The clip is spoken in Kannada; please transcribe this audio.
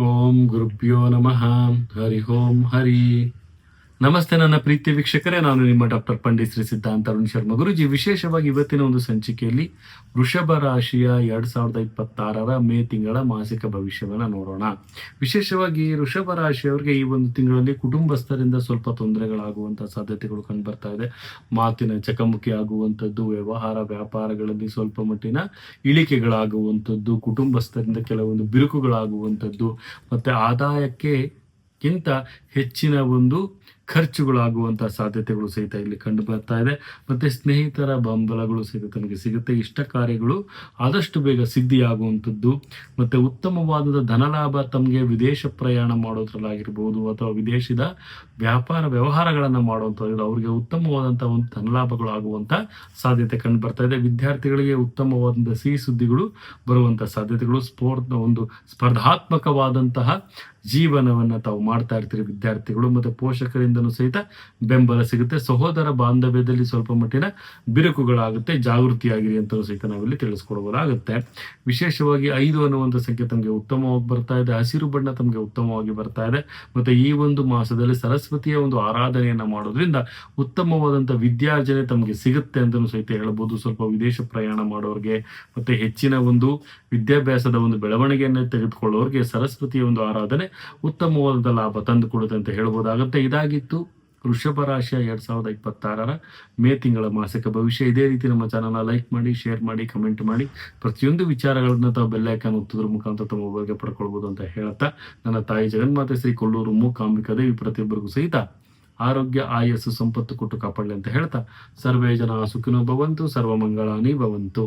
ಓಂ ಗುರುಭ್ಯೋ ನಮಃ. ಹರಿ ಓಂ ಹರಿ. ನಮಸ್ತೆ ನನ್ನ ಪ್ರೀತಿಯ ವೀಕ್ಷಕರೇ, ನಾನು ನಿಮ್ಮ ಡಾಕ್ಟರ್ ಪಂಡಿತ್ ಶ್ರೀ ಸಿದ್ಧಾಂತ ಅರುಣ್ ಶರ್ಮ ಗುರುಜಿ. ವಿಶೇಷವಾಗಿ ಇವತ್ತಿನ ಒಂದು ಸಂಚಿಕೆಯಲ್ಲಿ ವೃಷಭ ರಾಶಿಯ 2026 ಮೇ ತಿಂಗಳ ಮಾಸಿಕ ಭವಿಷ್ಯವನ್ನು ನೋಡೋಣ. ವಿಶೇಷವಾಗಿ ವೃಷಭ ರಾಶಿಯವರಿಗೆ ಈ ಒಂದು ತಿಂಗಳಲ್ಲಿ ಕುಟುಂಬಸ್ಥರಿಂದ ಸ್ವಲ್ಪ ತೊಂದರೆಗಳಾಗುವಂತಹ ಸಾಧ್ಯತೆಗಳು ಕಂಡು ಬರ್ತಾ ಇದೆ. ಮಾತಿನ ಚಕಮಕಿ ಆಗುವಂಥದ್ದು, ವ್ಯವಹಾರ ವ್ಯಾಪಾರಗಳಲ್ಲಿ ಸ್ವಲ್ಪ ಮಟ್ಟಿನ ಇಳಿಕೆಗಳಾಗುವಂಥದ್ದು, ಕುಟುಂಬಸ್ಥರಿಂದ ಕೆಲವೊಂದು ಬಿರುಕುಗಳಾಗುವಂಥದ್ದು, ಮತ್ತೆ ಆದಾಯಕ್ಕಿಂತ ಹೆಚ್ಚಿನ ಒಂದು ಖರ್ಚುಗಳಾಗುವಂತಹ ಸಾಧ್ಯತೆಗಳು ಸಹಿತ ಇಲ್ಲಿ ಕಂಡು ಬರ್ತಾ ಇದೆ. ಮತ್ತೆ ಸ್ನೇಹಿತರ ಬೆಂಬಲಗಳು ಸಹಿತ ತಮಗೆ ಸಿಗುತ್ತೆ. ಇಷ್ಟ ಕಾರ್ಯಗಳು ಆದಷ್ಟು ಬೇಗ ಸಿದ್ಧಿಯಾಗುವಂಥದ್ದು, ಮತ್ತೆ ಉತ್ತಮವಾದ ಧನಲಾಭ ತಮಗೆ ವಿದೇಶ ಪ್ರಯಾಣ ಮಾಡೋದ್ರಲ್ಲಾಗಿರ್ಬೋದು ಅಥವಾ ವಿದೇಶದ ವ್ಯಾಪಾರ ವ್ಯವಹಾರಗಳನ್ನು ಮಾಡುವಂಥದ್ದು ಅವರಿಗೆ ಉತ್ತಮವಾದಂತಹ ಒಂದು ಧನಲಾಭಗಳು ಆಗುವಂತ ಸಾಧ್ಯತೆ ಕಂಡು ಬರ್ತಾ ಇದೆ. ವಿದ್ಯಾರ್ಥಿಗಳಿಗೆ ಉತ್ತಮವಾದಂತಹ ಸಿಹಿ ಸುದ್ದಿಗಳು ಬರುವಂತಹ ಸಾಧ್ಯತೆಗಳು, ಒಂದು ಸ್ಪರ್ಧಾತ್ಮಕವಾದಂತಹ ಜೀವನವನ್ನ ತಾವು ಮಾಡ್ತಾ ಇರ್ತೀರಿ ವಿದ್ಯಾರ್ಥಿಗಳು. ಮತ್ತೆ ಪೋಷಕರಿಂದನೂ ಸಹಿತ ಬೆಂಬಲ ಸಿಗುತ್ತೆ. ಸಹೋದರ ಬಾಂಧವ್ಯದಲ್ಲಿ ಸ್ವಲ್ಪ ಮಟ್ಟಿನ ಬಿರುಕುಗಳಾಗುತ್ತೆ, ಜಾಗೃತಿಯಾಗಿರಿ ಅಂತ ಸಹಿತ ನಾವಿಲ್ಲಿ ತಿಳಿಸ್ಕೊಡ್ಬೋದಾಗುತ್ತೆ. ವಿಶೇಷವಾಗಿ 5 ಅನ್ನುವಂಥ ಸಂಖ್ಯೆ ತಮಗೆ ಉತ್ತಮವಾಗಿ ಬರ್ತಾ ಇದೆ. ಹಸಿರು ಬಣ್ಣ ತಮಗೆ ಉತ್ತಮವಾಗಿ ಬರ್ತಾ ಇದೆ. ಮತ್ತೆ ಈ ಒಂದು ಮಾಸದಲ್ಲಿ ಸರಸ್ವತಿಯ ಒಂದು ಆರಾಧನೆಯನ್ನ ಮಾಡೋದ್ರಿಂದ ಉತ್ತಮವಾದಂಥ ವಿದ್ಯಾರ್ಜನೆ ತಮಗೆ ಸಿಗುತ್ತೆ ಅಂತಲೂ ಸಹಿತ ಹೇಳ್ಬೋದು. ಸ್ವಲ್ಪ ವಿದೇಶ ಪ್ರಯಾಣ ಮಾಡೋರಿಗೆ ಮತ್ತೆ ಹೆಚ್ಚಿನ ಒಂದು ವಿದ್ಯಾಭ್ಯಾಸದ ಒಂದು ಬೆಳವಣಿಗೆಯನ್ನು ತೆಗೆದುಕೊಳ್ಳೋರಿಗೆ ಸರಸ್ವತಿಯ ಒಂದು ಆರಾಧನೆ ಉತ್ತಮವಾದ ಲಾಭ ತಂದು ಕೊಡುತ್ತೆ ಅಂತ ಹೇಳ್ಬೋದಾಗುತ್ತೆ. ಇದಾಗಿತ್ತು ವೃಷಭ ರಾಶಿಯ 2026 ಮೇ ತಿಂಗಳ ಮಾಸಿಕ ಭವಿಷ್ಯ. ಇದೇ ರೀತಿ ನಮ್ಮ ಚಾನಲ್ನ ಲೈಕ್ ಮಾಡಿ, ಶೇರ್ ಮಾಡಿ, ಕಮೆಂಟ್ ಮಾಡಿ. ಪ್ರತಿಯೊಂದು ವಿಚಾರಗಳನ್ನ ತಾವು ಬೆಲ್ಲೈಕಾನ್ ಒತ್ತೋದ್ರ ಮುಖಾಂತರ ತಮ್ಮ ಮೊಬೈಲ್ಗೆ ಪಡ್ಕೊಳ್ಬೋದು ಅಂತ ಹೇಳ್ತಾ, ನನ್ನ ತಾಯಿ ಜಗನ್ಮಾತೆ ಶ್ರೀ ಕೊಲ್ಲೂರು ಮೂಕಾಂಬಿಕಾ ದೇವಿ ಪ್ರತಿಯೊಬ್ಬರಿಗೂ ಸಹಿತ ಆರೋಗ್ಯ, ಆಯಸ್ಸು, ಸಂಪತ್ತು ಕೊಟ್ಟು ಕಾಪಾಡಲಿ ಅಂತ ಹೇಳ್ತಾ, ಸರ್ವೇ ಜನ ಸುಖಿನೋ ಭವಂತು, ಸರ್ವಮಂಗಳಾನಿ ಭವಂತು.